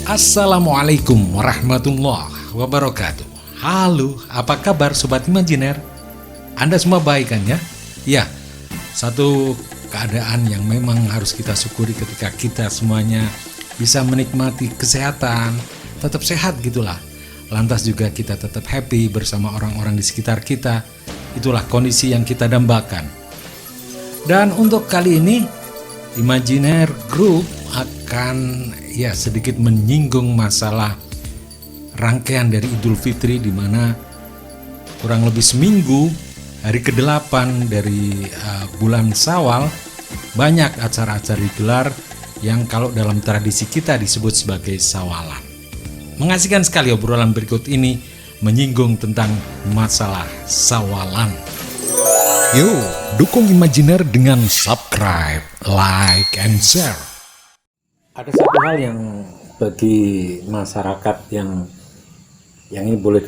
Assalamualaikum warahmatullahi wabarakatuh. Halo, apa kabar Sobat Imajiner? Anda semua baik kan ya? Ya, satu keadaan yang memang harus kita syukuri ketika kita semuanya bisa menikmati kesehatan, tetap sehat gitulah. Lantas juga kita tetap happy bersama orang-orang di sekitar kita. Itulah kondisi yang kita dambakan. Dan untuk kali ini Imajiner Group akan sedikit menyinggung masalah rangkaian dari Idul Fitri, di mana kurang lebih seminggu, hari ke-8 dari bulan Syawal, banyak acara-acara digelar yang kalau dalam tradisi kita disebut sebagai Syawalan. Mengasihkan sekali obrolan berikut ini menyinggung tentang masalah Syawalan. Yuk, dukung Imajiner dengan subscribe, like, and share. Ada satu hal yang bagi masyarakat yang ini boleh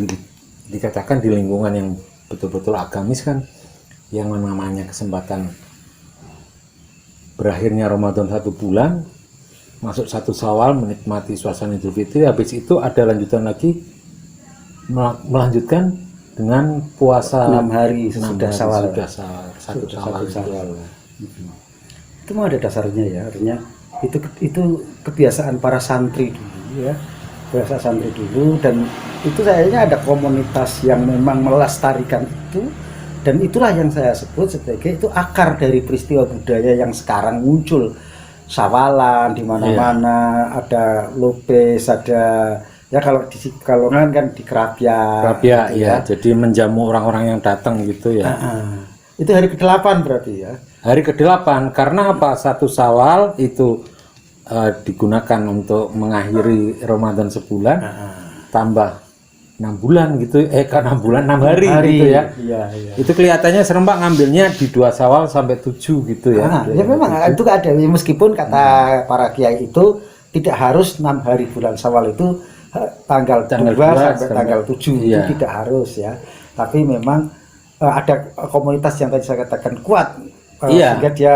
dikatakan di lingkungan yang betul-betul agamis kan, yang namanya kesempatan berakhirnya Ramadan 1 bulan, masuk 1 Syawal, menikmati suasana Idul Fitri, habis itu ada lanjutan lagi melanjutkan dengan puasa 6 hari sesudah Syawal. Satu Syawal. Itu mah ada dasarnya ya, artinya itu kebiasaan para santri dulu ya, biasa santri dulu, dan itu kayaknya ada komunitas yang memang melestarikan itu, dan itulah yang saya sebut sebagai itu akar dari peristiwa budaya yang sekarang muncul. Syawalan di mana-mana, ada lupis, ada ya kalau di Kalongan kan di Kerapia gitu ya. Jadi menjamu orang-orang yang datang gitu ya. Itu hari ke-8 berarti ya. Hari ke-8 karena apa? 1 Syawal itu digunakan untuk mengakhiri Ramadan sebulan, tambah 6 bulan gitu, 6 bulan 6 hari gitu ya. Iya. Itu kelihatannya serempak ngambilnya di 2 Syawal sampai 7 gitu ya. Ya memang 7. Itu ada, meskipun kata para kiai itu tidak harus 6 hari bulan Syawal itu tanggal 2 sampai tanggal 7 itu tidak harus ya. Tapi memang ada komunitas yang tadi saya katakan kuat, sehingga dia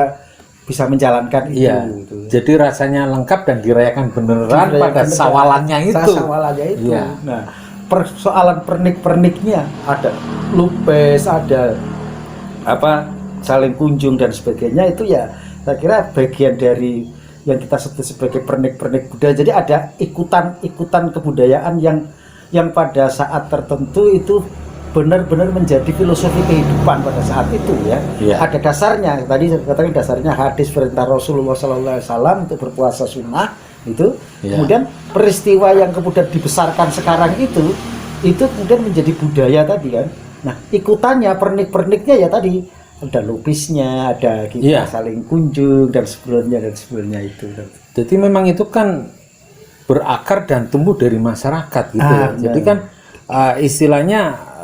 bisa menjalankan itu. Gitu. Jadi rasanya lengkap dan dirayakan beneran pada Syawalannya itu. Iya. Nah, persoalan pernik-perniknya ada lupes, ada saling kunjung dan sebagainya, itu ya saya kira bagian dari yang kita sebut sebagai pernik-pernik budaya. Jadi ada ikutan kebudayaan yang pada saat tertentu itu benar-benar menjadi filosofi kehidupan pada saat itu ya. Ada dasarnya, tadi saya katakan dasarnya hadis perintah Rasulullah SAW untuk berpuasa sunnah itu. Kemudian peristiwa yang kemudian dibesarkan sekarang itu kemudian menjadi budaya tadi kan. Nah, ikutannya pernik-perniknya ya tadi ada lupisnya, ada kita saling kunjung dan sebelumnya itu. Jadi memang itu kan berakar dan tumbuh dari masyarakat gitu. Jadi kan istilahnya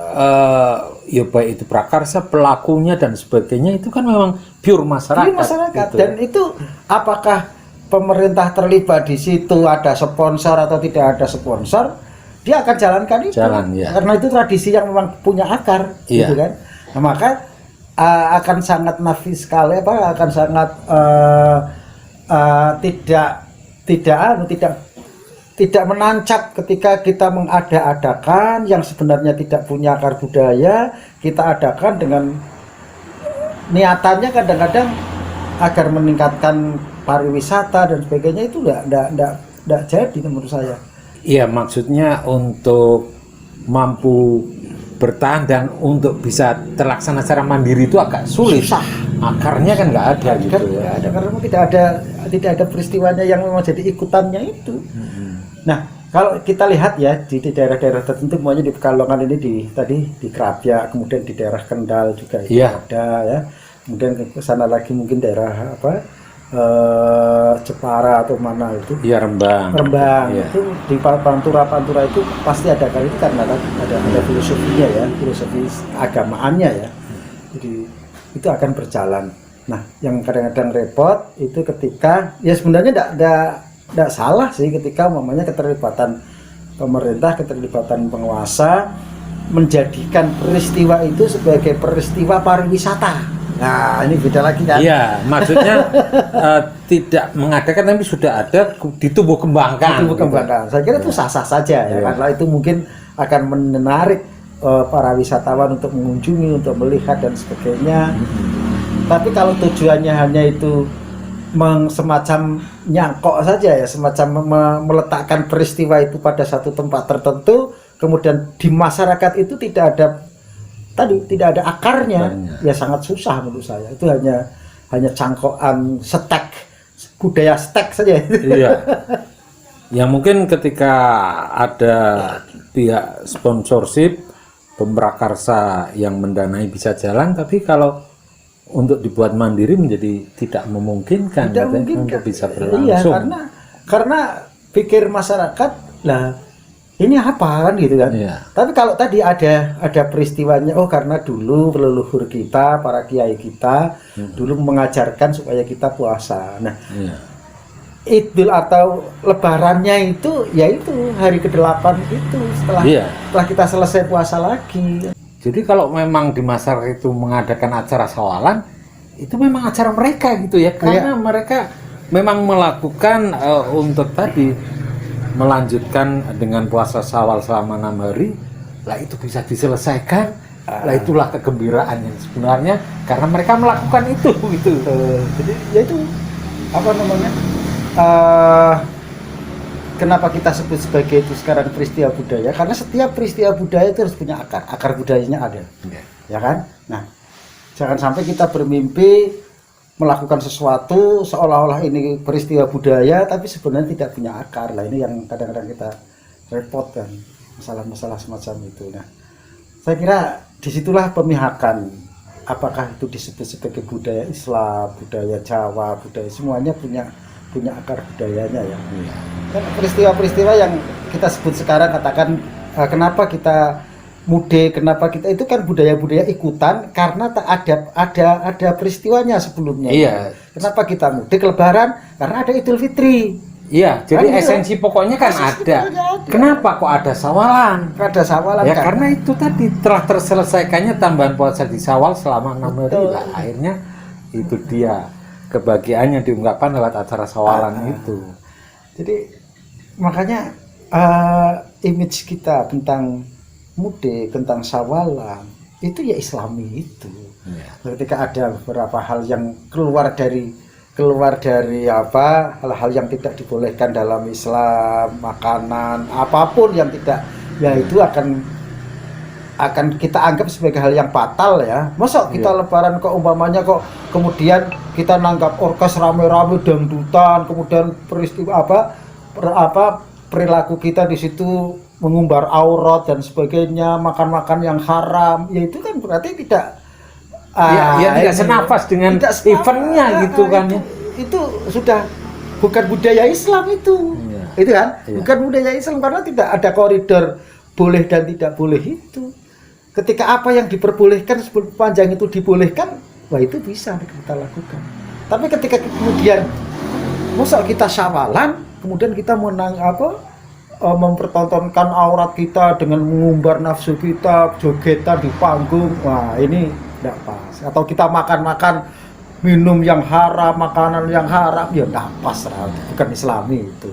ya baik itu prakarsa, pelakunya dan sebagainya itu kan memang pure masyarakat. Gitu. Dan itu apakah pemerintah terlibat di situ, ada sponsor atau tidak ada sponsor, dia akan jalankan itu. Karena itu tradisi yang memang punya akar, gitu kan. Nah, maka akan sangat nafis sekali, akan sangat tidak menancap ketika kita mengada-adakan yang sebenarnya tidak punya akar budaya, kita adakan dengan niatannya kadang-kadang agar meningkatkan pariwisata dan sebagainya, itu enggak jadi menurut saya. Iya, maksudnya untuk mampu bertahan dan untuk bisa terlaksana secara mandiri itu agak sulit. Susah. Akarnya kan nggak ada gitu ya. Ada, karena tidak ada peristiwanya yang memang jadi ikutannya itu. Nah, kalau kita lihat ya di daerah-daerah tertentu, semuanya di Pekalongan ini tadi di Kerapia, kemudian di daerah Kendal juga ada ya. Kemudian ke sana lagi mungkin daerah Jepara atau mana itu? Iya, Rembang. Itu di Pantura itu pasti ada kali itu karena ada filosofinya ya, filosofi agamaannya ya. Jadi itu akan berjalan. Nah, yang kadang-kadang repot itu ketika ya sebenarnya tidak salah sih ketika umpamanya keterlibatan pemerintah, keterlibatan penguasa menjadikan peristiwa itu sebagai peristiwa pariwisata. Nah, ini beda lagi kan? Iya, maksudnya tidak mengadakan tapi sudah ada ditumbuh kembangkan. Ditumbuh kembangkan. Saya kira itu sah-sah saja ya, karena itu mungkin akan menarik para wisatawan untuk mengunjungi, untuk melihat dan sebagainya. Tapi kalau tujuannya hanya itu semacam nyangkok saja ya, semacam meletakkan peristiwa itu pada satu tempat tertentu, kemudian di masyarakat itu tidak ada akarnya, ya sangat susah menurut saya. Itu hanya cangkokan stek, budaya stek saja. Iya. Ya mungkin ketika ada pihak sponsorship, pemrakarsa yang mendanai bisa jalan, tapi kalau untuk dibuat mandiri menjadi tidak memungkinkan, untuk bisa berlangsung. Iya, karena pikir masyarakat lah ini apa kan gitu kan. Iya. Tapi kalau tadi ada peristiwanya, karena dulu leluhur kita, para kiai kita dulu mengajarkan supaya kita puasa. Nah, Idul atau Lebarannya itu yaitu hari ke-8 itu setelah kita selesai puasa lagi. Jadi kalau memang di masyarakat itu mengadakan acara sawalan, itu memang acara mereka gitu ya, karena mereka memang melakukan untuk tadi melanjutkan dengan puasa Syawal selama 6 hari, lah itu bisa diselesaikan, lah itulah kegembiraan yang sebenarnya karena mereka melakukan itu gitu. Jadi ya itu apa namanya? Kenapa kita sebut sebagai itu sekarang peristiwa budaya? Karena setiap peristiwa budaya itu harus punya akar budayanya ada, ya kan? Nah, jangan sampai kita bermimpi melakukan sesuatu seolah-olah ini peristiwa budaya, tapi sebenarnya tidak punya akar. Lah ini yang kadang-kadang kita repot kan, masalah-masalah semacam itu. Nah, saya kira disitulah pemihakan. Apakah itu disebut sebagai budaya Islam, budaya Jawa, budaya semuanya punya akar budayanya ya. Dan peristiwa-peristiwa yang kita sebut sekarang, katakan kenapa kita mudik, kenapa kita itu kan budaya-budaya ikutan karena ada peristiwanya sebelumnya. Iya. Kenapa kita mudik Lebaran? Karena ada Idul Fitri. Iya, jadi kan esensi pokoknya kan ada. Kenapa kok ada sawalan? Ada sawalan ya kan? Karena itu tadi telah terselesaikannya tambahan puasa di Syawal selama 6 hari. Lah, akhirnya itu dia kebahagiaannya diungkapkan lewat acara sawalan itu. Jadi makanya image kita tentang mudik, tentang sawalan itu ya Islami itu. Ketika ada beberapa hal yang keluar dari hal-hal yang tidak dibolehkan dalam Islam, makanan, apapun yang tidak, ya itu akan kita anggap sebagai hal yang fatal ya. Masa kita Lebaran kok umpamanya kok kemudian kita nanggap orkes rame-rame dangdutan, kemudian peristiwa perilaku kita di situ mengumbar aurat dan sebagainya, makan-makan yang haram, ya itu kan berarti tidak tidak senafas dengan eventnya gitu kan ya. Itu sudah bukan budaya Islam itu. Itu kan bukan budaya Islam karena tidak ada koridor boleh dan tidak boleh itu. Ketika apa yang diperbolehkan sepanjang itu dibolehkan, wah itu bisa kita lakukan. Tapi ketika kemudian masa kita syawalan, kemudian kita mempertontonkan aurat kita dengan mengumbar nafsu kita, jogetan di panggung, wah ini tidak pas. Atau kita makan minum yang haram, makanan yang haram, ya tidak pas, bukan Islami itu.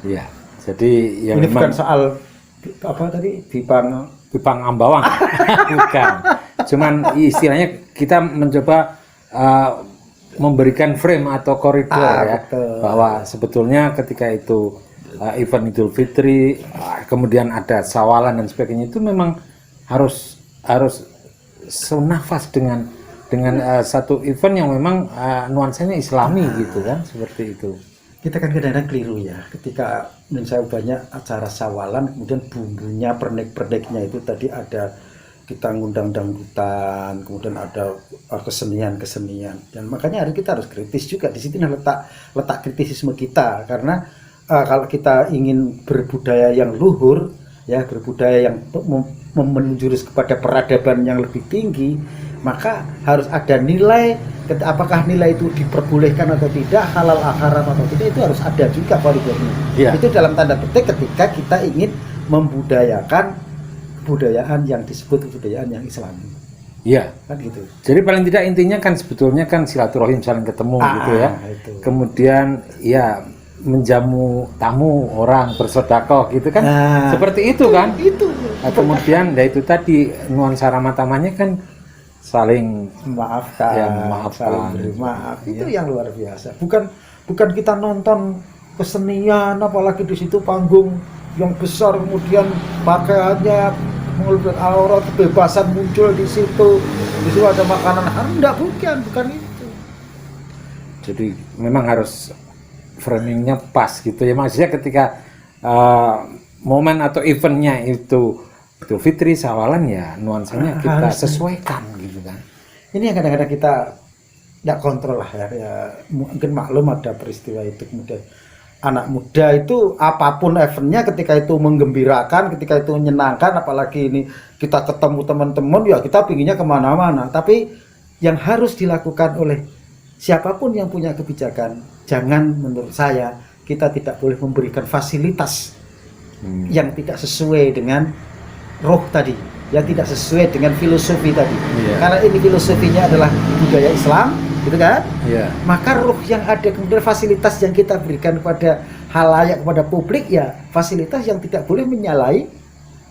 Iya. Jadi yang ini bukan soal apa tadi Bipang Ambawang. Bukan. Cuman istilahnya kita mencoba memberikan frame atau koridor betul. Bahwa sebetulnya ketika itu event Idul Fitri, kemudian ada sawalan dan sebagainya, itu memang harus senafas dengan satu event yang memang nuansanya Islami gitu kan, seperti itu. Kita kan kadang-kadang keliru ya, ketika saya banyak acara sawalan, kemudian bumbunya, pernik-perniknya itu tadi ada kita ngundang dangdutan, kemudian ada kesenian, dan makanya hari kita harus kritis juga. Di sini letak kritisisme kita, karena kalau kita ingin berbudaya yang luhur, ya berbudaya yang menjurus kepada peradaban yang lebih tinggi, maka harus ada nilai. Apakah nilai itu diperbolehkan atau tidak, halal haram atau tidak, itu harus ada juga koridornya. Itu dalam tanda petik ketika kita ingin membudayakan kebudayaan yang disebut kebudayaan yang Islami. Iya. kan gitu. Jadi paling tidak intinya kan sebetulnya kan silaturahim saling ketemu gitu ya. Itu. Kemudian ya menjamu tamu orang bersedekah gitu kan. Nah, Seperti itu kan. Itu Nah, kemudian ya itu tadi nuansa ramah-tamahnya kan saling memaafkan, Ya, memaafkan. saling beri maaf. Itu yang luar biasa. Bukan kita nonton kesenian, apalagi di situ panggung yang besar, kemudian pakaiannya mengeluarkan aurat, kebebasan muncul di situ. Di situ ada makanan haram, bukan itu. jadi memang harus framingnya pas gitu ya, maksudnya ketika momen atau eventnya itu Idul Fitri, Syawalan ya nuansanya kita Harus. sesuaikan gitu kan. Ini yang kadang-kadang kita tidak kontrol lah ya. Mungkin maklum ada peristiwa itu, kemudian anak muda itu apapun eventnya, ketika itu menggembirakan, ketika itu menyenangkan, apalagi ini kita ketemu teman-teman ya kita pinginnya kemana-mana. Tapi yang harus dilakukan oleh siapapun yang punya kebijakan, jangan, menurut saya kita tidak boleh memberikan fasilitas yang tidak sesuai dengan roh tadi, yang tidak sesuai dengan filosofi tadi. Karena ini filosofinya adalah budaya Islam, gitu kan? Iya. Maka roh yang ada, kemudian fasilitas yang kita berikan kepada halayak, kepada publik ya fasilitas yang tidak boleh menyalahi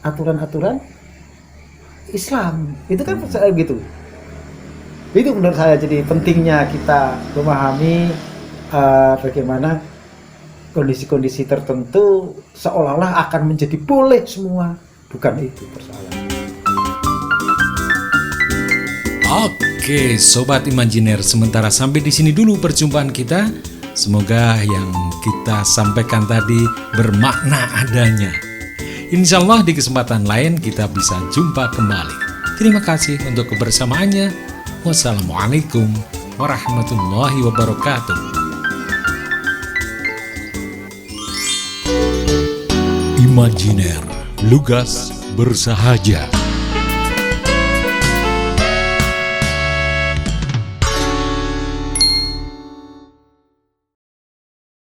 aturan-aturan Islam. Itu kan gitu. Itu menurut saya jadi pentingnya kita memahami bagaimana kondisi-kondisi tertentu seolah-olah akan menjadi boleh semua. Bukan itu persoalan. Oke, Sobat Imajiner, sementara sampai di sini dulu perjumpaan kita. Semoga yang kita sampaikan tadi bermakna adanya. Insya Allah di kesempatan lain kita bisa jumpa kembali. Terima kasih untuk kebersamaannya. Wassalamualaikum warahmatullahi wabarakatuh. Imajiner, lugas bersahaja.